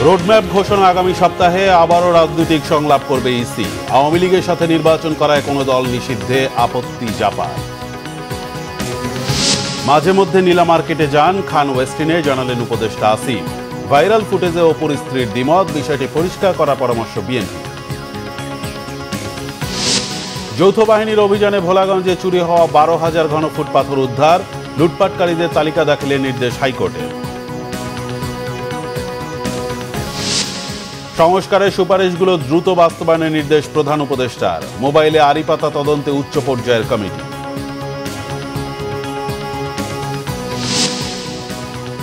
Roadmap ঘোষণা আগামী সপ্তাহে আবারও রাজনৈতিক সংলাপ করবে ইসি। আওয়ামী লীগের সাথে নির্বাচন করায় কোনো দল নিষিদ্ধে আপত্তি জাপার। মাঝে মধ্যে নীলা মার্কেটে যান খান ওয়েস্টিনে, জানালেন উপদেষ্টা আসিফ। ভাইরাল ফুটেজে অপুর স্ত্রীর দ্বিমত, বিষয়টি পরিষ্কার করার পরামর্শ বিএনপি। যৌথ বাহিনীর অভিযানে ভোলাগঞ্জে চুরি হওয়া 12,000 ঘনফুট পাথর উদ্ধার, লুটপাটকারীদের তালিকা দাখিলের নির্দেশ হাইকোর্টের। সংস্কারের সুপারিশগুলো দ্রুত বাস্তবায়নের নির্দেশ প্রধান উপদেষ্টার। মোবাইলে আড়িপাতা তদন্তে উচ্চ পর্যায়ের কমিটি।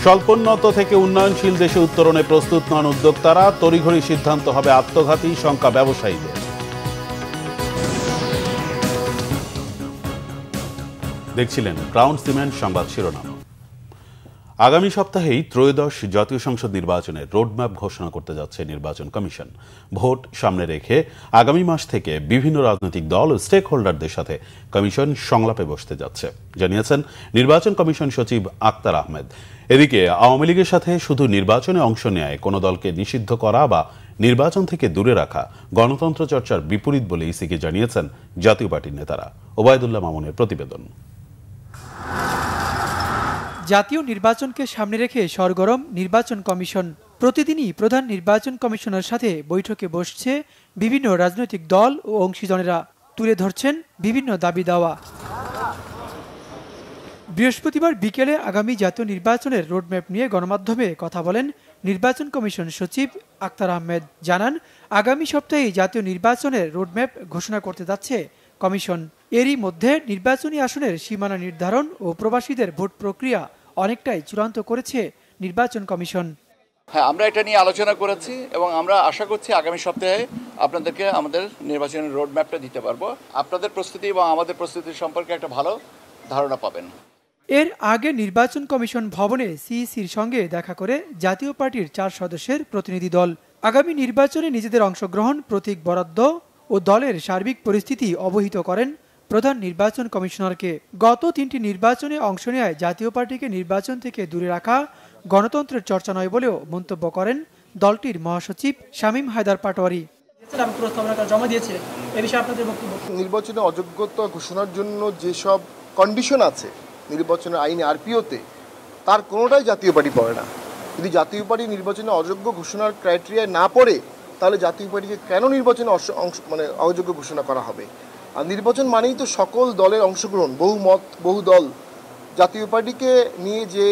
স্বল্পোন্নত থেকে উন্নয়নশীল দেশে উত্তরণে প্রস্তুত নন উদ্যোক্তারা, তড়িঘড়ি সিদ্ধান্ত হবে আত্মঘাতী, শঙ্কা ব্যবসায়ীদের। দেখছিলেন ক্রাউন সিমেন্ট সংবাদ শিরোনাম। আগামী সপ্তাহেই ত্রয়োদশ জাতীয় সংসদ নির্বাচনের রোডম্যাপ ঘোষণা করতে যাচ্ছে নির্বাচন কমিশন। ভোট সামনে রেখে আগামী মাস থেকে বিভিন্ন রাজনৈতিক দল ও স্টেক হোল্ডারদের সাথে কমিশন সংলাপে বসতে যাচ্ছে, জানিয়েছেন নির্বাচন কমিশন সচিব আক্তার আহমেদ। এদিকে আওয়ামী লীগের সাথে শুধু নির্বাচনে অংশ নেয় কোনো দলকে নিষিদ্ধ করা বা নির্বাচন থেকে দূরে রাখা গণতন্ত্র চর্চার বিপরীত বলে ইসিকে জানিয়েছেন জাতীয় পার্টির নেতারা। ওবায়দুল্লাহ মামুনের প্রতিবেদন। জাতীয় নির্বাচনকে সামনে রেখে সরগরম নির্বাচন কমিশন। প্রতিদিনই প্রধান নির্বাচন কমিশনার সাথে বৈঠকে বসছে বিভিন্ন রাজনৈতিক দল ও অংশীজনেরা, তুলে ধরছেন বিভিন্ন দাবি দাওয়া। বৃহস্পতিবার বিকেলে আগামী জাতীয় নির্বাচনের রোডম্যাপ নিয়ে গণমাধ্যমে কথা বলেন নির্বাচন কমিশন সচিব আক্তার আহমেদ। জানান, আগামী সপ্তাহে জাতীয় নির্বাচনের রোডম্যাপ ঘোষণা করতে যাচ্ছে কমিশন। এরই মধ্যে নির্বাচনী আসনের সীমানা নির্ধারণ ও প্রবাসীদের ভোট প্রক্রিয়া অনেকটাই চূড়ান্ত করেছে নির্বাচন কমিশন। হ্যাঁ, আমরা এটা নিয়ে আলোচনা করেছি এবং আমরা আশা করছি আগামী সপ্তাহে আপনাদেরকে আমাদের নির্বাচনের রোডম্যাপটা দিতে পারবো। আপনাদের প্রস্তুতি এবং আমাদের প্রস্তুতি সম্পর্কে একটা ভালো ধারণা পাবেন। এর আগে নির্বাচন কমিশন ভবনে সিইসির সঙ্গে দেখা করে জাতীয় পার্টির 4 সদস্যের প্রতিনিধি দল আগামী নির্বাচনে নিজেদের অংশগ্রহণ, প্রতীক বরাদ্দ ও দলের সার্বিক পরিস্থিতি অবহিত করেন প্রধান নির্বাচন কমিশনারকে। গত 3টি নির্বাচনে অংশ নেয় জাতীয় পার্টিকে নির্বাচন থেকে দূরে রাখা গণতন্ত্রের চর্চা নয় বলেও মন্তব্য করেন দলটির মহাসচিব শামীম হায়দার পাটোয়ারি। নির্বাচনে অযোগ্যতা ঘোষণার জন্য যেসব কন্ডিশন আছে নির্বাচনের আইনে আরপিওতে, তার কোনোটাই জাতীয় পার্টি পড়ে না। যদি জাতীয় পার্টি নির্বাচনে অযোগ্য ঘোষণার ক্রাইটেরিয়ায় না পড়ে, তাহলে জাতীয় পার্টিকে কেন নির্বাচনে অযোগ্য ঘোষণা করা হবে? আর নির্বাচন মানেই তো সকল দলের অংশগ্রহণ, বহু মত, বহু দল। জাতীয় পার্টিকে নিয়ে যে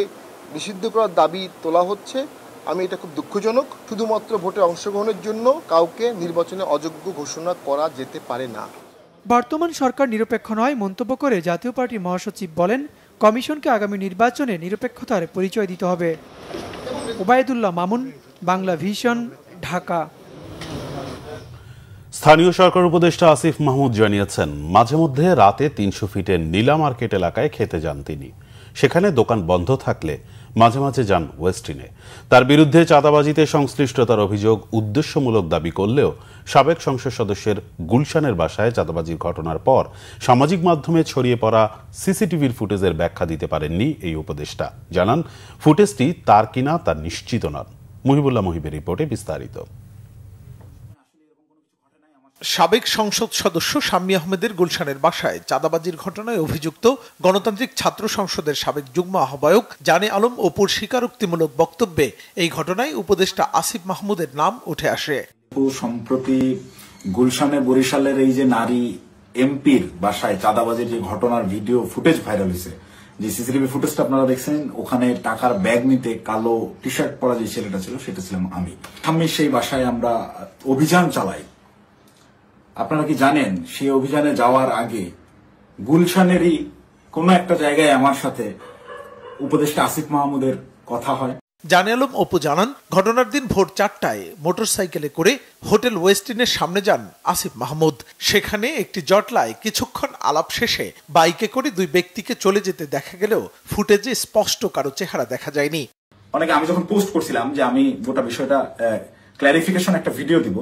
নিষিদ্ধ করার দাবি তোলা হচ্ছে, আমি এটা খুব দুঃখজনক। শুধুমাত্র ভোটে অংশগ্রহণের জন্য কাউকে নির্বাচনে অযোগ্য ঘোষণা করা যেতে পারে না। বর্তমান সরকার নিরপেক্ষ নয় মন্তব্য করে জাতীয় পার্টির মহাসচিব বলেন, কমিশনকে আগামী নির্বাচনে নিরপেক্ষতার পরিচয় দিতে হবে। ওবায়দুল্লাহ মামুন, বাংলা ভিশন, ঢাকা। স্থানীয় সরকার উপদেষ্টা আসিফ মাহমুদ জানিয়েছেন, মাঝে মধ্যে রাতে 300 ফিটের নীলা মার্কেট এলাকায় খেতে যান তিনি। সেখানে দোকান বন্ধ থাকলে মাঝে মাঝে যান ওয়েস্টিনে। তার বিরুদ্ধে চাঁদাবাজিতে সংশ্লিষ্টতার অভিযোগ উদ্দেশ্যমূলক দাবি করলেও সাবেক সংসদ সদস্যের গুলশানের বাসায় চাঁদাবাজির ঘটনার পর সামাজিক মাধ্যমে ছড়িয়ে পড়া সিসিটিভির ফুটেজের ব্যাখ্যা দিতে পারেননি এই উপদেষ্টা। জানান, ফুটেজটি তার কিনা তা নিশ্চিত নন। মুহিবুল্লাহ মুহিবের রিপোর্টে বিস্তারিত। সাবেক সংসদ সদস্য শাম্মী আহমেদের গুলশানের বাসায় চাঁদাবাজির ঘটনায় অভিযুক্ত গণতান্ত্রিক ছাত্র সংসদের সাবেক যুগ্ম আহ্বায়ক জানে আলম অপুর স্বীকারোক্তিমূলক বক্তব্যে এই ঘটনায় উপদেষ্টা আসিফ মাহমুদের নাম উঠে আসে। সম্প্রতি গুলশানে বরিশালের এই যে নারী এমপির বাসায় চাঁদাবাজির যে ঘটনার ভিডিও ফুটেজ ভাইরাল হয়েছে, যে সিসিটিভি ফুটেজটা আপনারা দেখছেন, ওখানে টাকার ব্যাগ নিতে কালো টি শার্ট পরা যে ছেলেটা ছিল সেটা ছিলাম আমি। সেই বাসায় আমরা অভিযান চালাই। আপনারা কি জানেন, সেই অভিযানে যাওয়ার আগে গুলশানেরই কোনো একটা জায়গায় আমার সাথে উপদেষ্টা আসিফ মাহমুদের কথা হয়। জানে আলম অপু জানান, ঘটনার দিন ভোর 4টায় মোটরসাইকেলে করে হোটেল ওয়েস্টিনের সামনে যান আসিফ মাহমুদ। সেখানে একটি জটলায় কিছুক্ষণ আলাপ শেষে বাইকে করে 2 ব্যক্তিকে চলে যেতে দেখা গেলেও ফুটেজে স্পষ্ট কারো চেহারা দেখা যায়নি। অনেকে, আমি যখন পোস্ট করছিলাম যে আমি গোটা বিষয়টা ক্ল্যারিফিকেশন একটা ভিডিও দিব,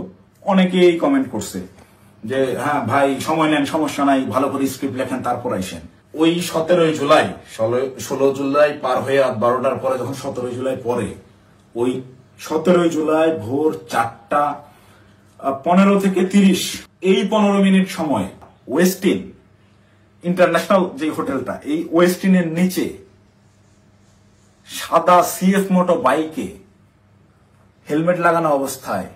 অনেকেই কমেন্ট করছে যে হ্যাঁ ভাই, সময় নেন, সমস্যা নাই, ভালো করে স্ক্রিপ্ট লেখেন, তারপর আইসেন। ওই 17 জুলাই 16 জুলাই পার হয়ে 12টার পরে যখন 17 জুলাই পরে ওই 17 জুলাই ভোর 4:15 থেকে 30 এই 15 মিনিট সময় ওয়েস্টিন ইন্টারন্যাশনাল যে হোটেলটা, এই ওয়েস্টিনের নিচে সাদা সিএফ মোটো বাইকে হেলমেট লাগানো অবস্থায়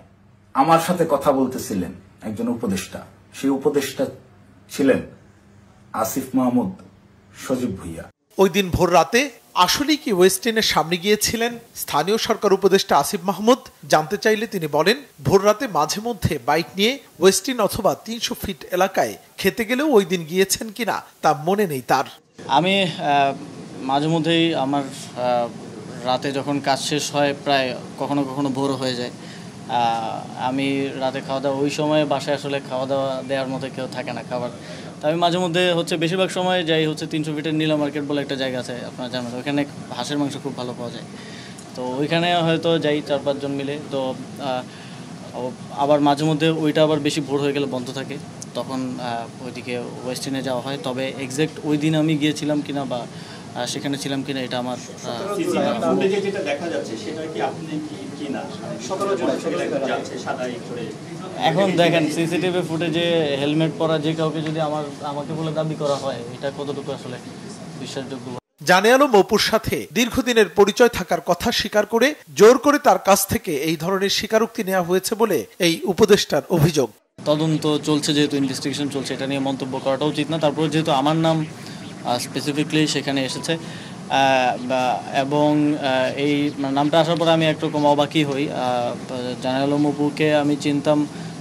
আমার সাথে কথা বলতেছিলেন একজন উপদেষ্টা। সেই উপদেষ্টা ছিলেন আসিফ মাহমুদ সজীব ভুইয়া। ওই দিন ভোর রাতে আসলেই কি ওয়েস্টিনের সামনে গিয়েছিলেন স্থানীয় সরকার উপদেষ্টা আসিফ মাহমুদ? জানতে চাইলে তিনি বলেন, ভোর রাতে মাঝে মধ্যে বাইক নিয়ে ওয়েস্টিন অথবা 300 ফিট এলাকায় খেতে গেলেও ওই দিন গিয়েছেন কিনা তা মনে নেই তার। আমি মাঝে মধ্যেই আমার রাতে যখন কাজ শেষ হয় প্রায় কখনো কখনো ভোর হয়ে যায়, আমি রাতে খাওয়া দাওয়া ওই সময় বাসায় আসলে খাওয়া দাওয়া দেওয়ার মতো কেউ থাকে না খাবার, তো আমি মাঝে মধ্যে বেশিরভাগ সময় যাই 300 ফিটের নীলা মার্কেট বলে একটা জায়গা আছে, আপনারা জানেন, ওইখানে হাঁসের মাংস খুব ভালো পাওয়া যায়, তো ওইখানে হয়তো যাই 4-5 জন মিলে। তো আবার মাঝে মধ্যে ওইটা আবার বেশি ভোর হয়ে গেলে বন্ধ থাকে, তখন ওইদিকে ওয়েস্টিনে যাওয়া হয়। তবে এক্স্যাক্ট ওই দিন আমি গিয়েছিলাম কিনা বা সেখানে ছিলাম কিনা এটা আমার এখন দেখেন সিসিটিভি ফুটেজে হেলমেট পরা যে কাউকে যদি আমাকে বলে দাবি করা হয়, এটা কতটুকু আসলে বিশ্বাসযোগ্য। জানে আলম অপুর সাথে দীর্ঘদিনের পরিচয় থাকার কথা স্বীকার করে জোর করে তার কাছ থেকে এই ধরনের স্বীকারোক্তি নেওয়া হয়েছে বলে এই উপদেষ্টার অভিযোগ। তদন্ত চলছে, যেহেতু ইনভেস্টিগেশন চলছে, এটা নিয়ে মন্তব্য করাটা উচিত না। তারপরে যেহেতু আমার নাম স্পেসিফিকলি সেখানে এসেছে এবং এই নামটা আসার পরে আমি একরকম অবাকই হই। জানে আলম অপুকে আমি চিনতাম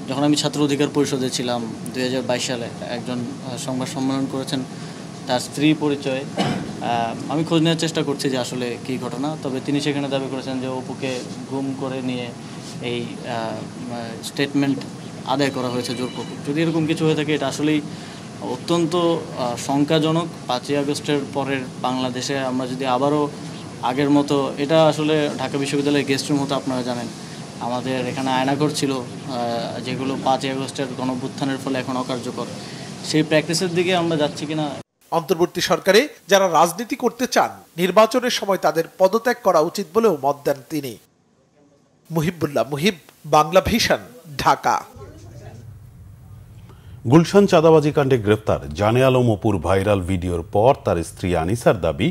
যখন আমি ছাত্র অধিকার পরিষদে ছিলাম 2022 সালে, একজন সংবাদ সম্মেলন করেছেন তার স্ত্রী পরিচয়ে। আমি খোঁজ নেওয়ার চেষ্টা করছি যে আসলে কী ঘটনা, তবে তিনি সেখানে দাবি করেছেন যে অপুকে গুম করে নিয়ে এই স্টেটমেন্ট আদায় করা হয়েছে জোরপূর্বক। যদি এরকম কিছু হয়ে থাকে এটা আসলেই অত্যন্ত শঙ্কাজনক। 5ই আগস্টের পরের বাংলাদেশে আমরা যদি আবারও আগের মতো, এটা আসলে ঢাকা বিশ্ববিদ্যালয়ের গেস্ট রুম হতো, আপনারা জানেন, আমাদের এখানে আয়নাঘর ছিল যেগুলো 5ই আগস্টের গণঅভ্যুত্থানের ফলে এখন অকার্যকর, সেই প্র্যাকটিসের দিকে আমরা যাচ্ছি কিনা। অন্তর্বর্তী সরকারে যারা রাজনীতি করতে চান, নির্বাচনের সময় তাদের পদত্যাগ করা উচিত বলেও মত দেন তিনি। মুহিবুল্লাহ মুহিব, বাংলা ভিশন, ঢাকা। গুলশান চাঁদাবাজি কাণ্ডে গ্রেফতার জানে আলম অপুর ভাইরাল ভিডিওর পর তার স্ত্রী আনিসার দাবি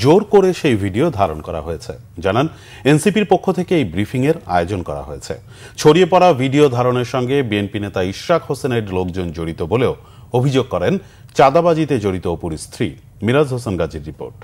জোর করে সেই ভিডিও ধারণ করা হয়েছে। জানান, এনসিপির পক্ষ থেকে এই ব্রিফিংয়ের আয়োজন করা হয়েছে। ছড়িয়ে পড়া ভিডিও ধারণের সঙ্গে বিএনপি নেতা ইশরাক হোসেনের লোকজন জড়িত বলেও অভিযোগ করেন চাঁদাবাজিতে জড়িত অপুর স্ত্রী। মিরাজ হোসেন গাজীর রিপোর্ট।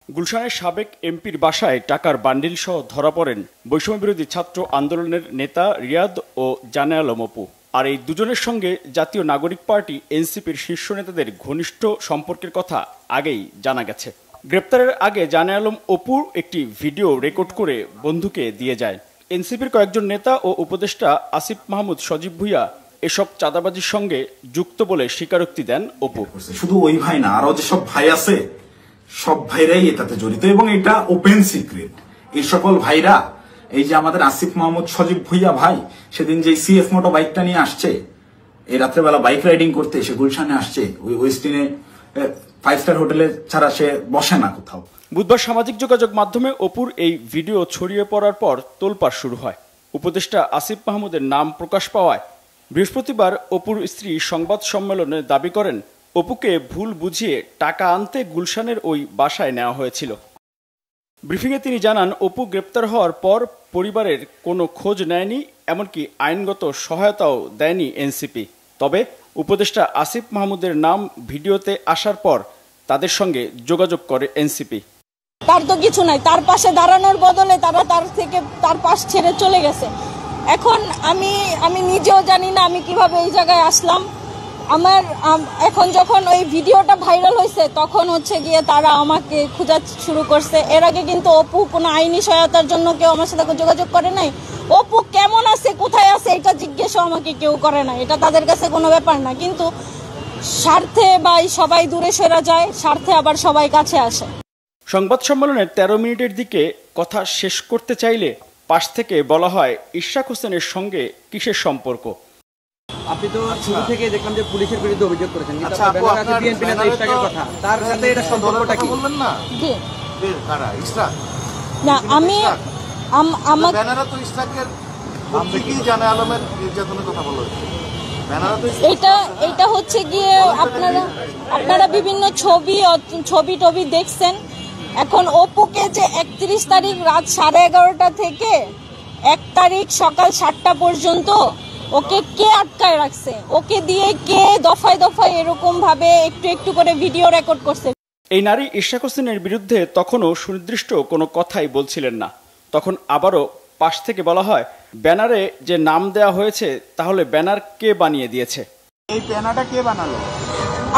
গুলশানের সাবেক এমপির বাসায় টাকার বান্ডিল সহ ধরা পড়েন বৈষম্যবিরোধী ছাত্র আন্দোলনের নেতা রিয়াদ ও জানে আলম অপু। আর এই দুজনের সঙ্গে জাতীয় নাগরিক পার্টি এনসিপির শীর্ষ নেতাদের ঘনিষ্ঠ সম্পর্কের কথা আগেই জানা গেছে। গ্রেপ্তারের আগে জানে আলম অপুর একটি ভিডিও রেকর্ড করে বন্ধুকে দিয়ে যায়। এনসিপির কয়েকজন নেতা ও উপদেষ্টা আসিফ মাহমুদ সজীব ভুইয়া এসব চাঁদাবাজির সঙ্গে যুক্ত বলে স্বীকারোক্তি দেন অপু। শুধু ওই ভাই না, আরো যেসব ভাই আছে সব ভাইরাই এটাতে জড়িত এবং এটা ওপেন সিক্রেট। এই সকল ভাইরা, এই যে আমাদের আসিফ মাহমুদ সজীব ভুইয়া ভাই সেদিন যে সিএফ মোটো বাইকটা নিয়ে আসছে, এই রাত্রেবেলা বাইক রাইডিং করতে এসে গুলশানে আসছে, ওই ওয়েস্টিনে 5 স্টার হোটেলে ছাড়া সে বসে না কোথাও। বুধবার সামাজিক যোগাযোগ মাধ্যমে অপুর এই ভিডিও ছড়িয়ে পড়ার পর তোলপাড় শুরু হয়। উপদেষ্টা আসিফ মাহমুদের নাম প্রকাশ পাওয়ায় বৃহস্পতিবার অপুর স্ত্রী সংবাদ সম্মেলনে দাবি করেন অপুকে ভুল বুঝিয়ে টাকা আনতে গুলশানের ওই বাসায় নেওয়া হয়েছিল। ব্রিফিংয়ে তিনি জানান, অপু গ্রেপ্তার হওয়ার পর পরিবারের কোনো খোঁজ নেয়নি, এমনকি আইনগত সহায়তাও দেয়নি এনসিপি। তবে উপদেষ্টা আসিফ মাহমুদের নাম ভিডিওতে আসার পর তাদের সঙ্গে যোগাযোগ করে এনসিপি। তার তো কিছু নাই, তার পাশে দাঁড়ানোর বদলে তারা তার পাশ ছেড়ে চলে গেছে। এখন আমি নিজেও জানি না আমি কিভাবে এই জায়গায় আসলাম। এখন যখন ওই ভিডিওটা ভাইরাল হয়েছে তখন গিয়ে তারা আমাকে খোঁজা শুরু করছে। এর আগে কিন্তু অপু কোনো আইনি সহায়তার জন্য কেউ আমার সাথে যোগাযোগ করে নাই। অপু কেমন আছে, কোথায় আছে, এটা জিজ্ঞেসও আমাকে কেউ করে না। এটা তাদের কাছে কোনো ব্যাপার না, কিন্তু স্বার্থে বা সবাই দূরে সরে যায়, স্বার্থে আবার সবাই কাছে আসে। সংবাদ সম্মেলনের 13 মিনিটের দিকে কথা শেষ করতে চাইলে পাশ থেকে বলা হয়, ইশরাক হোসেনের সঙ্গে কিসের সম্পর্ক। আপনি তো শুরু থেকে দেখলাম যে পুলিশের বিরুদ্ধে অভিযোগ করেছেন, কিন্তু আপনার ব্যানারে বিএনপি নেতা ইশরাকের কথা, তার সাথে এটা সম্পর্কটা কি বলবেন না? জি, কারা ইশরাক? না আমি আমার ব্যানারা তো ইসরাকের কি জানে আলমের নির্যাতনের কথা বলা হচ্ছে। এটা হচ্ছে গিয়ে আপনারা বিভিন্ন ছবি টবি দেখছেন। এখন অপুকে যে 31 তারিখ রাত 11:30 থেকে 1 তারিখ সকাল 7টা পর্যন্ত ওকে কে আটকায় রাখছে, ওকে দিয়ে কে দফায় দফায় এরকম ভাবে একটু একটু করে ভিডিও রেকর্ড করছে। এই নারী ইশরাক হোসেনের বিরুদ্ধে তখনও সুনির্দিষ্ট কোনো কথাই বলছিলেন না। তখন আবারও পাশ থেকে বলা হয়, ব্যানারে যে নাম দেয়া হয়েছে তাহলে ব্যানার কে বানিয়ে দিয়েছে? এই ব্যানারটা কে বানালো?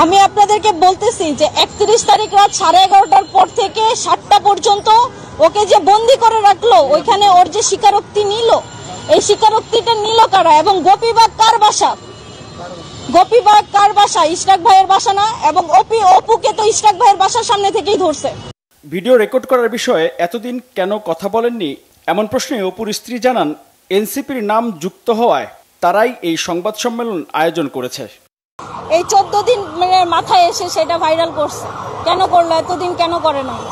আমি আপনাদেরকে বলতেছি যে 31 তারিখ রাত 11:30টার পর থেকে 7টা পর্যন্ত ওকে যে বন্দি করে রাখলো, ওইখানে ওর যে স্বীকারোক্তি নিল, এই স্বীকারোক্তিটা নিল কারা? এবং গোপীবাগ কার বাসা? গোপীবাগ কার বাসা? ইশরাক ভাইয়ের বাসা না? এবং অপুকে তো ইশরাক ভাইয়ের বাসার সামনে থেকেই ধরছে। ভিডিও রেকর্ড করার বিষয়ে এতদিন কেন কথা বলেননি এমন প্রশ্নে অপুর স্ত্রী জানান, এনসিপির নাম যুক্ত হওয়ায় তারাই এই সংবাদ সম্মেলন আয়োজন করেছে। এই 14 দিন মাথায় এসে সেটা ভাইরাল করছে। কেন করলো? এতদিন কেন করে নাই?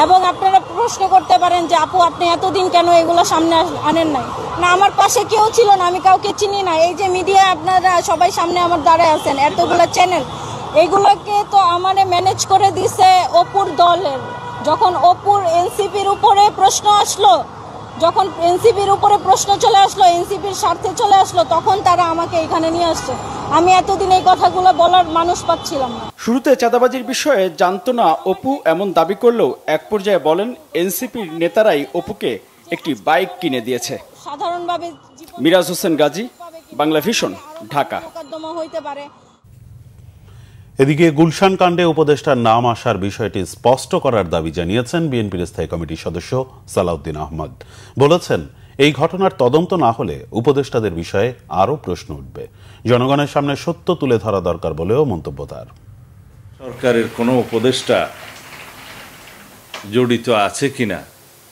এবং আপনারা প্রশ্ন করতে পারেন যে আপু আপনি এতদিন কেন এগুলো সামনে আনেন নাই? না, আমার পাশে কেউ ছিল না, আমি কাউকে চিনি না। এই যে মিডিয়া আপনারা সবাই সামনে আমার দাঁড়ায় আছেন, এতগুলো চ্যানেল, এইগুলোকে তো আমারে ম্যানেজ করে দিছে অপুর দলের। যখন অপুর এনসিপির উপরে প্রশ্ন আসলো, যখন এনসিপির উপরে প্রশ্ন চলে আসলো, এনসিপির স্বার্থে চলে আসলো, তখন তারা আমাকে এখানে নিয়ে আসছে। আমি এতদিন এই কথাগুলো বলার মানুষ পাচ্ছিলাম না। শুরুতে চাঁদাবাজির বিষয়ে জানতো না অপু এমন দাবি করলেও এক পর্যায়ে বলেন এনসিপির নেতারাই অপুকে একটি বাইক কিনে দিয়েছে। সাধারণভাবে মিরাজ হোসেন গাজী, বাংলা ভিশন, ঢাকা। মোকদ্দমা হইতে পারে। এদিকে গুলশান কাণ্ডে উপদেষ্টার নাম আসার বিষয়টি স্পষ্ট করার দাবি জানিয়েছেন বিএনপির স্থায়ী কমিটির সদস্য সালাউদ্দিন আহমদ। বলেছেন, এই ঘটনার তদন্ত না হলে উপদেষ্টাদের বিষয়ে আরও প্রশ্ন উঠবে। জনগণের সামনে সত্য তুলে ধরা দরকার বলেও মন্তব্য তার। সরকারের কোনো উপদেষ্টা জড়িত আছে কিনা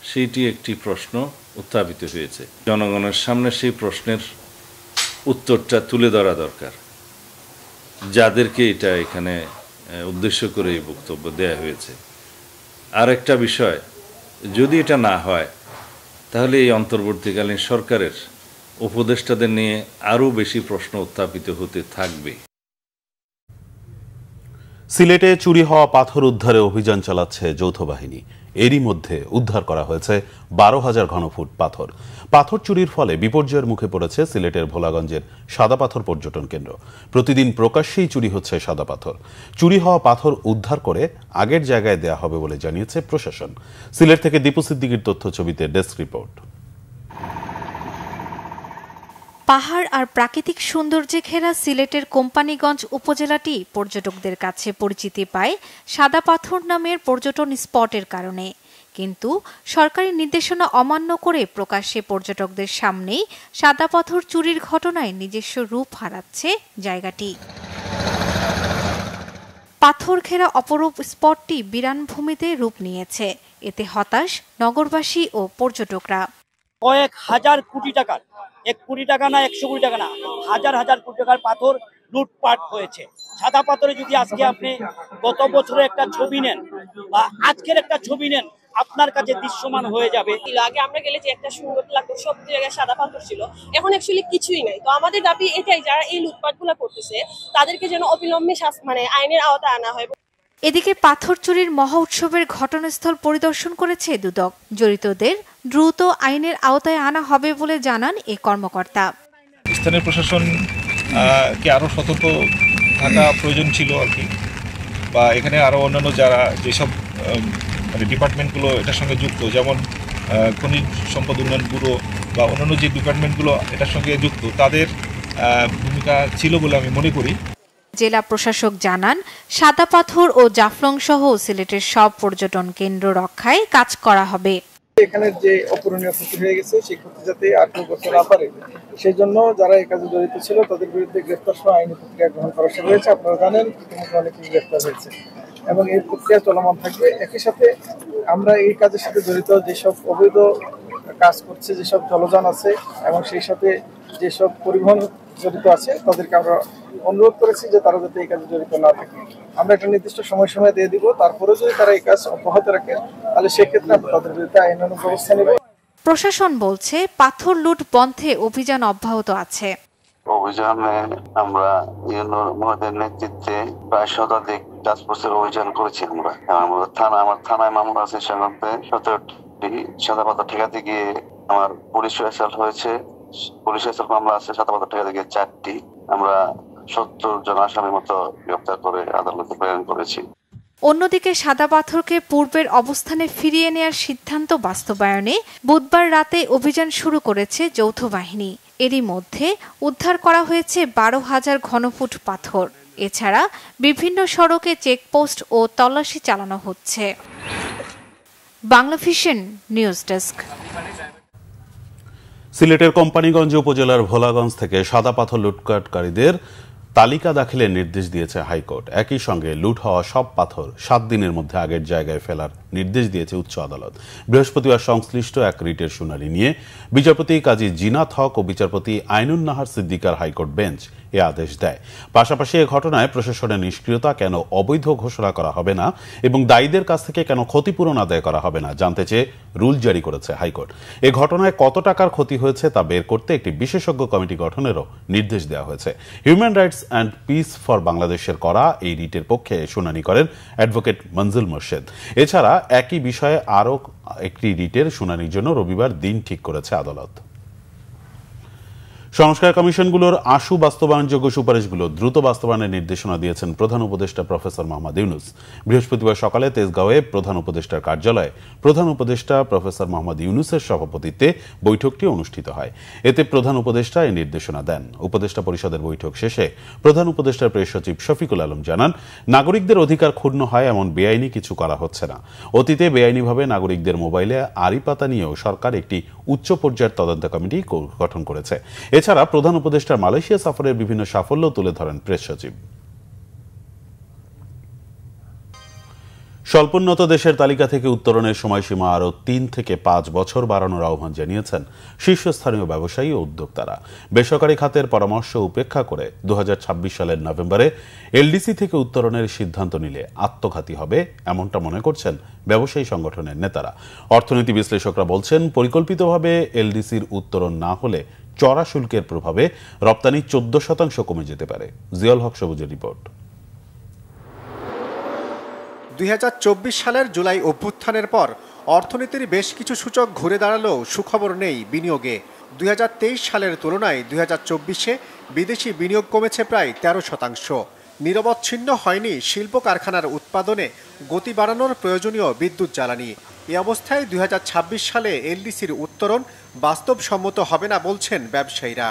সেইটি একটি প্রশ্ন উত্থাপিত হয়েছে। জনগণের সামনে সেই প্রশ্নের উত্তরটা তুলে ধরা দরকার। যাদেরকে এটা এখানে উদ্দেশ্য করে এই বক্তব্য দেয়া হয়েছে। আর একটা বিষয়, যদি এটা না হয় তাহলে এই অন্তর্বর্তীকালীন সরকারের উপদেষ্টাদের নিয়ে আরও বেশি প্রশ্ন উত্থাপিত হতে থাকবে। সিলেটে চুরি হওয়া পাথর উদ্ধারে অভিযান চালাচ্ছে যৌথ বাহিনী। এরই মধ্যে উদ্ধার করা হয়েছে 12,000 ঘনফুট পাথর। পাথর চুরির ফলে বিপর্যয়ের মুখে পড়েছে সিলেটের ভোলাগঞ্জের সাদা পাথর পর্যটন কেন্দ্র। প্রতিদিন প্রকাশ্যেই চুরি হচ্ছে সাদা পাথর। চুরি হওয়া পাথর উদ্ধার করে আগের জায়গায় দেয়া হবে বলে জানিয়েছে প্রশাসন। সিলেট থেকে দীপু সিদ্দিকীর তথ্য ছবিতে ডেস্ক রিপোর্ট। পাহাড় আর প্রাকৃতিক সৌন্দর্যে ঘেরা সিলেটের কোম্পানীগঞ্জ উপজেলাটি পর্যটকদের কাছে পরিচিতি পায় সাদা পাথর নামের পর্যটন স্পটের কারণে। কিন্তু সরকারি নির্দেশনা অমান্য করে প্রকাশ্যে পর্যটকদের সামনেই সাদা পাথর চুরির ঘটনায় নিজস্ব রূপ হারাচ্ছে জায়গাটি। পাথর ঘেরা অপরূপ স্পটটি বিরান ভূমিতে রূপ নিয়েছে। এতে হতাশ নগরবাসী ও পর্যটকরা। কয়েক হাজার কোটি টাকার, 1 কোটি টাকা না, 100 কোটি টাকা না, হাজার হাজার কোটি টাকার পাথর লুটপাট হয়েছে। সাদা পাথরে যদি আজকে আপনি গত বছরের একটা ছবি নেন বা আজকের একটা ছবি নেন, আপনার কাছে দৃশ্যমান হয়ে যাবে। আগে আমরা গেলে যে একটা সুন্দর লাগতো, সব জায়গায় সাদা পাথর ছিল, এখন অ্যাকচুয়ালি কিছুই নাই। তো আমাদের দাবি এটাই, যারা এই লুটপাটগুলো করতেছে তাদেরকে যেন অবিলম্বে আইনের আওতায় আনা হয়। এদিকে পাথর চুরির মহা উৎসবের ঘটনাস্থল পরিদর্শন করেছে দুদক। জড়িতদের দ্রুত আইনের আওতায় আনা হবে বলে জানান এই কর্মকর্তা। স্থানীয় প্রশাসন কে আরো সতর্ক থাকা প্রয়োজন ছিল আর কি, বা এখানে আরো অন্যান্য যারা যেসব মানে ডিপার্টমেন্টগুলো এটার সঙ্গে যুক্ত, যেমন খনিজ সম্পদ উন্নয়ন ব্যুরো বা অন্যান্য যে ডিপার্টমেন্টগুলো এটার সঙ্গে যুক্ত, তাদের ভূমিকা ছিল বলে আমি মনে করি। জেলা প্রশাসক জানান, সাদা পাথর ও জাফলং সহ সিলেটের সব পর্যটন কেন্দ্র রক্ষায় কাজ করা হবে। এখানে যে অপূরণীয় ক্ষতি হয়ে গেছে সেই ক্ষতি যাতে আর কেউ করতে না পারে, সেই জন্য যারা এই কাজে জড়িত ছিল তাদের বিরুদ্ধে গ্রেফতার সহ আইনি প্রক্রিয়া গ্রহণ করা শুরু হয়েছে। আপনারা জানেন ইতিমধ্যে অনেকেই গ্রেফতার হয়েছে এবং এই প্রক্রিয়া চলমান থাকবে। একই সাথে আমরা এই কাজের সাথে জড়িত যেসব অবৈধ কাজ করছে, যেসব জলযান আছে এবং সেই সাথে যেসব পরিবহন জড়িত আছে, তাদেরকে আমরা অনুরোধ করেছি যে তারা যাতে এই কাজে জড়িত না থাকে। আমরা একটা নির্দিষ্ট সময় দিয়ে দিব, তারপরে যদি তারা এই কাজ অব্যাহত রাখে তাহলে সেক্ষেত্রে আমরা তাদের বিরুদ্ধে আইনানুগ ব্যবস্থা নেব। প্রশাসন বলছে পাথর লুট বন্ধে অভিযান অব্যাহত আছে। অভিযানে আমরা ইউনুর মহোদয়ের নেতৃত্বে প্রায় শতাধিক টাস্কফোর্সের অভিযান করেছি। আমার থানায় মামলা আছে, সেখানে 17টি সাদাপাথর ঠেকাতে গিয়ে আমার পুলিশ অ্যাসাল্ট হয়েছে, পুলিশ অ্যাসাল্ট মামলা আছে সাদাপাথর ঠেকাতে গিয়ে 4টি। আমরা 70 জন আসামির মতো গ্রেফতার করে আদালতে প্রেরণ করেছি। অন্যদিকে সাদা পাথরকে পূর্বের অবস্থানে ফিরিয়ে নেয়ার সিদ্ধান্ত বাস্তবায়নে বুধবার রাতে অভিযান শুরু করেছে যৌথ বাহিনী। এরই মধ্যে উদ্ধার করা হয়েছে 12,000 ঘনফুট পাথর। এছাড়া বিভিন্ন সড়কে চেকপোস্ট ও তল্লাশি চালানো হচ্ছে। Banglavision news desk. সিলেটের কোম্পানিগঞ্জ উপজেলার ভোলাগঞ্জ থেকে সাদা পাথর লুটপাটকারীদের তালিকা দাখিলের নির্দেশ দিয়েছে হাইকোর্ট। একই সঙ্গে লুট হওয়া সব পাথর 7 দিনের মধ্যে আগের জায়গায় ফেলার নির্দেশ দিয়েছে উচ্চ আদালত। বৃহস্পতিবার সংশ্লিষ্ট এক রিটের শুনানি নিয়ে বিচারপতি কাজী জিনাত হক ও বিচারপতি আইনুন নাহার সিদ্দিকার হাইকোর্ট বেঞ্চ এ আদেশ দেয়। পাশাপাশি এ ঘটনায় প্রশাসনের নিষ্ক্রিয়তা কেন অবৈধ ঘোষণা করা হবে না এবং দায়ীদের কাছ থেকে কেন ক্ষতিপূরণ আদায় করা হবে না জানতে চেয়ে রুল জারি করেছে হাইকোর্ট। এ ঘটনায় কত টাকার ক্ষতি হয়েছে তা বের করতে একটি বিশেষজ্ঞ কমিটি গঠনেরও নির্দেশ দেওয়া হয়েছে। Human rights and piece for বাংলাদেশের করা এই রিটের পক্ষে শুনানি করেন অ্যাডভোকেট মঞ্জুল মোর্শেদ। এছাড়া একই বিষয়ে আরও একটি রিটের শুনানির জন্য রবিবার দিন ঠিক করেছে আদালত। সংস্কার কমিশনগুলোর আশু বাস্তবায়নযোগ্য সুপারিশগুলো দ্রুত বাস্তবায়নের নির্দেশনা দিয়েছেন প্রধান উপদেষ্টা প্রফেসর মোহাম্মদ ইউনুস। বৃহস্পতিবার সকালে তেজগাঁওয়ে প্রধান উপদেষ্টার কার্যালয়ে প্রধান উপদেষ্টা প্রফেসর মোহাম্মদ ইউনুসের সভাপতিত্বে বৈঠকটি অনুষ্ঠিত হয়। এতে প্রধান উপদেষ্টা এই নির্দেশনা দেন। উপদেষ্টা পরিষদের বৈঠক শেষে প্রধান উপদেষ্টার প্রেস সচিব শফিকুল আলম জানান, নাগরিকদের অধিকার ক্ষুণ্ণ হয় এমন বেআইনি কিছু করা হচ্ছে না। অতীতে বেআইনিভাবে নাগরিকদের মোবাইলে আড়ি পাতা নিয়েও সরকার একটি উচ্চ পর্যায়ের তদন্ত কমিটি গঠন করেছে। এছাড়া প্রধান উপদেষ্টার মালয়েশিয়া সফরের বিভিন্ন সাফল্য তুলে ধরেন প্রেস সচিব। স্বল্পোন্নত দেশের তালিকা থেকে উত্তরণের সময়সীমা আরও 3 থেকে 5 বছর বাড়ানোর আহ্বান জানিয়েছেন শীর্ষস্থানীয় ব্যবসায়ী ও উদ্যোক্তারা। বেসরকারি খাতের পরামর্শ উপেক্ষা করে 2026 সালের নভেম্বরে এলডিসি থেকে উত্তরণের সিদ্ধান্ত নিলে আত্মঘাতী হবে এমনটা মনে করছেন ব্যবসায়ী সংগঠনের নেতারা। অর্থনীতি বিশ্লেষকরা বলছেন, পরিকল্পিতভাবে এলডিসির উত্তরণ না হলে চড়া শুল্কের প্রভাবে রপ্তানি 14% কমে যেতে পারে। জিয়াউল হক সবুজের রিপোর্ট। 2024 সালের জুলাই অভ্যুত্থানের পর অর্থনীতির বেশ কিছু সূচক ঘুরে দাঁড়ালেও সুখবর নেই বিনিয়োগে। 2023 সালের তুলনায় 2024-এ বিদেশি বিনিয়োগ কমেছে প্রায় 13%। নিরবচ্ছিন্ন হয়নি শিল্প কারখানার উৎপাদনে গতি বাড়ানোর প্রয়োজনীয় বিদ্যুৎ জ্বালানি। এই অবস্থায় 2026 সালে এলডিসির উত্তরণ বাস্তবসম্মত হবে না বলছেন ব্যবসায়ীরা।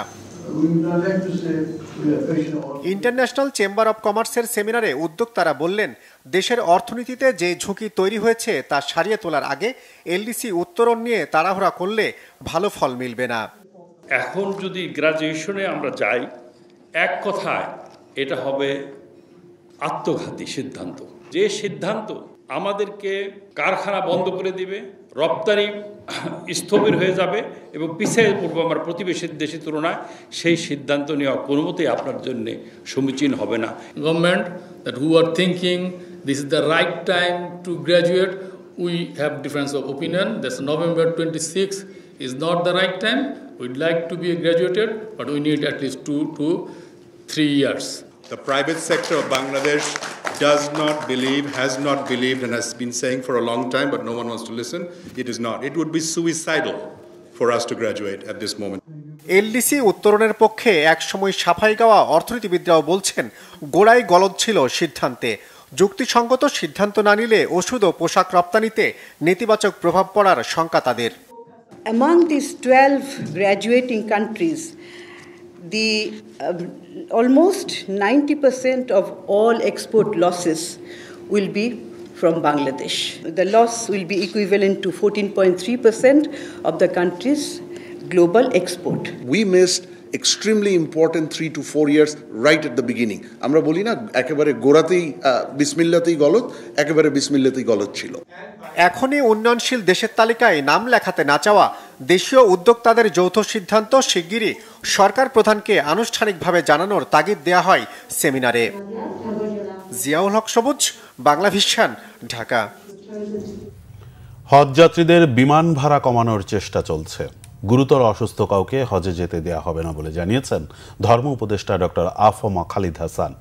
ইন্টারন্যাশনাল চেম্বার অব কমার্সের সেমিনারে উদ্যোক্তারা বললেন, দেশের অর্থনীতিতে যে ঝুঁকি তৈরি হয়েছে তা সারিয়ে তোলার আগে এলডিসি উত্তরণ নিয়ে তাড়াহুড়া করলে ভালো ফল মিলবে না। এখন যদি গ্রাজুয়েশনে আমরা যাই, এক কথায় এটা হবে আত্মঘাতী সিদ্ধান্ত। যে সিদ্ধান্ত আমাদেরকে কারখানা বন্ধ করে দিবে, রপ্তানি স্থবির হয়ে যাবে এবং পিছিয়ে পড়বো আমার প্রতিবেশী দেশের তুলনায়, সেই সিদ্ধান্ত নেওয়া কোনো মতেই আপনার জন্য সমীচীন হবে না। Government that who are thinking this is the right time to graduate, we have difference of opinion. That's November 26 is not the right time. We'd like to be graduated, but we need at least 2 to 3 years. The private sector of Bangladesh does not believe, has not believed, and has been saying for a long time, but no one wants to listen. It is not. It would be suicidal for us to graduate at this moment. LDC উত্তরণের পক্ষে একসময় সাফাই গাওয়া অর্থনীতিবিদরাও বলছেন, গোড়ায় গলদ ছিল সিদ্ধান্তে। যুক্তিসঙ্গত সিদ্ধান্ত না নিলে ওষুধ ও পোশাক রপ্তানিতে নেতিবাচক প্রভাব পড়ার শঙ্কা তাদের। Among these 12 graduating countries, the almost 90% of all export losses will be from Bangladesh. The loss will be equivalent to 14.3% of the country's global export. We missed extremely important 3 to 4 years right at the beginning. আমরা বলি না একেবারে গোড়াতেই বিসমিল্লাতেই গলত, একেবারে বিসমিল্লাতেই গলত ছিল। এখনই উন্নয়নশীল দেশের তালিকায় নাম লেখাতে না চাওয়া দেশীয় উদ্যোক্তাদের যৌথ সিদ্ধান্ত শিগগিরই সরকার প্রধানকে আনুষ্ঠানিকভাবে জানানোর তাগিদ দেয়া হয় সেমিনারে। জিয়াউল হক সবুজ, বাংলা ভিশন, ঢাকা। হজ যাত্রীদের বিমান ভাড়া কমানোর চেষ্টা চলছে। গুরুতর অসুস্থ কাউকে হজে যেতে দেওয়া হবে না বলে জানিয়েছেন ধর্ম উপদেষ্টা ডক্টর আফমা খালিদ হাসান।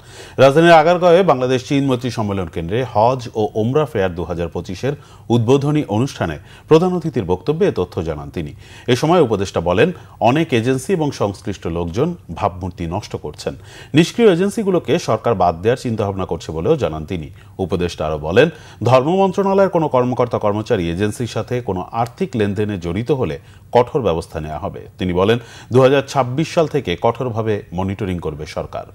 রাজধানীর আগারগাঁওয়ে বাংলাদেশ চীন মৈত্রী সম্মেলন কেন্দ্রে হজ ও ওমরা ফেয়ার 2025-এর উদ্বোধনী অনুষ্ঠানে প্রধান অতিথির বক্তব্যে এ তথ্য জানান তিনি। এ সময় উপদেষ্টা বলেন, অনেক এজেন্সি এবং সংশ্লিষ্ট লোকজন ভাবমূর্তি নষ্ট করছেন। নিষ্ক্রিয় এজেন্সিগুলোকে সরকার বাদ দেওয়ার চিন্তাভাবনা করছে বলেও জানান তিনি। উপদেষ্টা আরও বলেন, ধর্ম মন্ত্রণালয়ের কোনো কর্মকর্তা কর্মচারী এজেন্সির সাথে কোনো আর্থিক লেনদেনে জড়িত হলে কঠোর ব্যবস্থা নেওয়া হবে। তিনি বলেন, 2026 সাল থেকে কঠোরভাবে মনিটরিং করবে সরকার।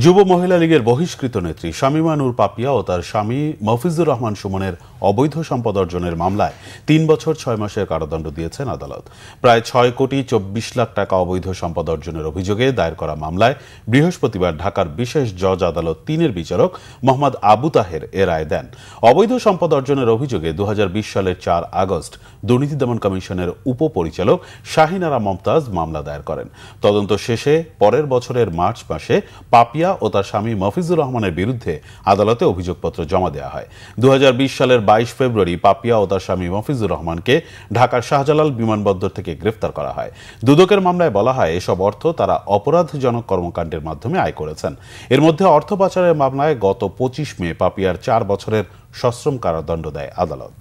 যুব মহিলা লীগের বহিষ্কৃত নেত্রী শামীমা নূর পাপিয়া ও তার স্বামী মফিজুর রহমান সুমনের অবৈধ সম্পদ অর্জনের মামলায় 3 বছর 6 মাসের কারাদণ্ড দিয়েছেন আদালত। প্রায় 6,24,00,000 টাকা অবৈধ সম্পদ অর্জনের অভিযোগে দায়ের করা মামলায় বৃহস্পতিবার ঢাকার বিশেষ জজ আদালত 3-এর বিচারক মোহাম্মদ আবু তাহের এ রায় দেন। অবৈধ সম্পদ অর্জনের অভিযোগে 2020 সালের 4 আগস্ট দুর্নীতি দমন কমিশনের উপপরিচালক শাহিন আরা মমতাজ মামলা দায়ের করেন। তদন্ত শেষে পরের বছরের মার্চ মাসে পাপিয়া ও তার স্বামী মফিজুর রহমানের বিরুদ্ধে আদালতে অভিযোগপত্র জমা দেওয়া হয়। 2020 সালের 22 ফেব্রুয়ারি পাপিয়া ও তার স্বামী মফিজুর রহমানকে ঢাকার শাহজালাল বিমানবন্দর থেকে গ্রেফতার করা হয়। দুদকের মামলায় বলা হয়, এসব অর্থ তারা অপরাধজনক কর্মকাণ্ডের মাধ্যমে আয় করেছেন। এর মধ্যে অর্থ পাচারের মামলায় গত 25 মে পাপিয়ার 4 বছরের সশ্রম কারাদণ্ড দেয় আদালত।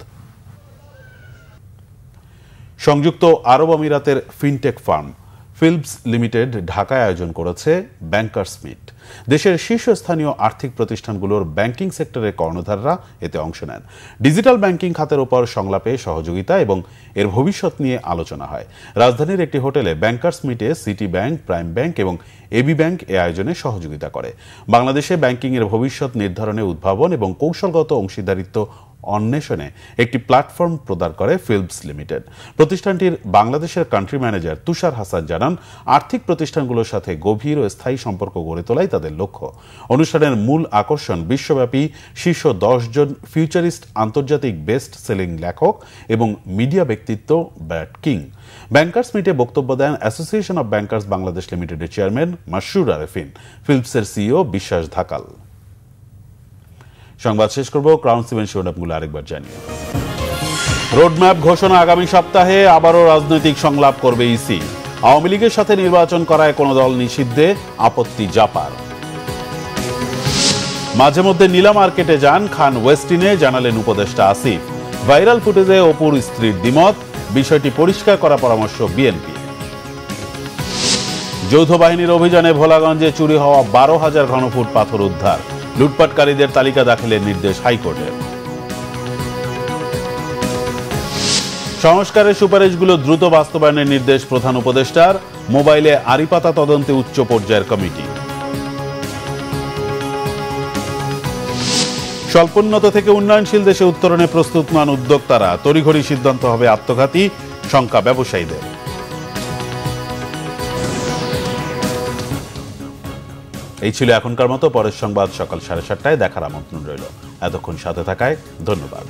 সংযুক্ত আরব আমিরাতের ফিনটেক ফার্ম ফিল্পস লিমিটেড ঢাকায় আয়োজন করেছে ব্যাংকার্স মিট। দেশের শীর্ষস্থানীয় আর্থিক প্রতিষ্ঠানগুলোর ব্যাংকিং সেক্টরের কর্ণধাররা এতে অংশ নেন। ডিজিটাল ব্যাংকিং খাতের উপর সংলাপে সহযোগিতা এবং এর ভবিষ্যৎ নিয়ে আলোচনা হয়। রাজধানীর একটি হোটেলে ব্যাংকার্স মিটে সিটি ব্যাংক, প্রাইম ব্যাংক এবং এবি ব্যাংক এ আয়োজনে সহযোগিতা করে। বাংলাদেশে ব্যাংকিং এর ভবিষ্যৎ নির্ধারণে উদ্ভাবন এবং কৌশলগত অংশীদারিত্ব অন্বেষণে একটি প্ল্যাটফর্ম প্রদান করে ফিল্পস লিমিটেড। প্রতিষ্ঠানটির বাংলাদেশের কান্ট্রি ম্যানেজার তুষার হাসান জানান, আর্থিক প্রতিষ্ঠানগুলোর সাথে গভীর ও স্থায়ী সম্পর্ক গড়ে তোলাই তাদের লক্ষ্য। অনুষ্ঠানের মূল আকর্ষণ বিশ্বব্যাপী শীর্ষ 10 জন ফিউচারিস্ট আন্তর্জাতিক বেস্ট সেলিং লেখক এবং মিডিয়া ব্যক্তিত্ব ব্র্যাড কিং। ব্যাংকার্স মিটে বক্তব্য দেন অ্যাসোসিয়েশন অব ব্যাংকার্স বাংলাদেশ লিমিটেডের চেয়ারম্যান মাসরুর আরেফিন, ফিল্পসের সিইও বিশ্বাস ধাকাল। সংবাদ শেষ করব ক্রাউন সিমেন্ট শিরোনামগুলো আরেকবার জানিয়ে। রোডম্যাপ ঘোষণা, আগামী সপ্তাহে আবারও রাজনৈতিক সংলাপ করবে ইসি। আওয়ামী লীগের সাথে নির্বাচন করায় কোন দল নিষিদ্ধে আপত্তি জাপার। মাঝে মধ্যে নীলা মার্কেটে যান খান ওয়েস্টিনে, জানালেন উপদেষ্টা আসিফ। ভাইরাল ফুটেজে অপুর স্ত্রীর দ্বিমত, বিষয়টি পরিষ্কার করার পরামর্শ বিএনপি। যৌথ বাহিনীর অভিযানে ভোলাগঞ্জে চুরি হওয়া 12,000 ঘনফুট পাথর উদ্ধার, লুটপাটকারীদের তালিকা দাখিলের নির্দেশ হাইকোর্টের। সংস্কারের সুপারিশগুলো দ্রুত বাস্তবায়নের নির্দেশ প্রধান উপদেষ্টার, মোবাইলে আড়িপাতা তদন্তে উচ্চ পর্যায়ের কমিটি। স্বল্পোন্নত থেকে উন্নয়নশীল দেশে উত্তরণে প্রস্তুত নন উদ্যোক্তারা, তড়িঘড়ি সিদ্ধান্ত হবে আত্মঘাতী, শঙ্কা ব্যবসায়ীদের। এই ছিল এখনকার মতো। পরের সংবাদ সকাল 7:30টায় দেখার আমন্ত্রণ রইল। এতক্ষণ সাথে থাকায় ধন্যবাদ।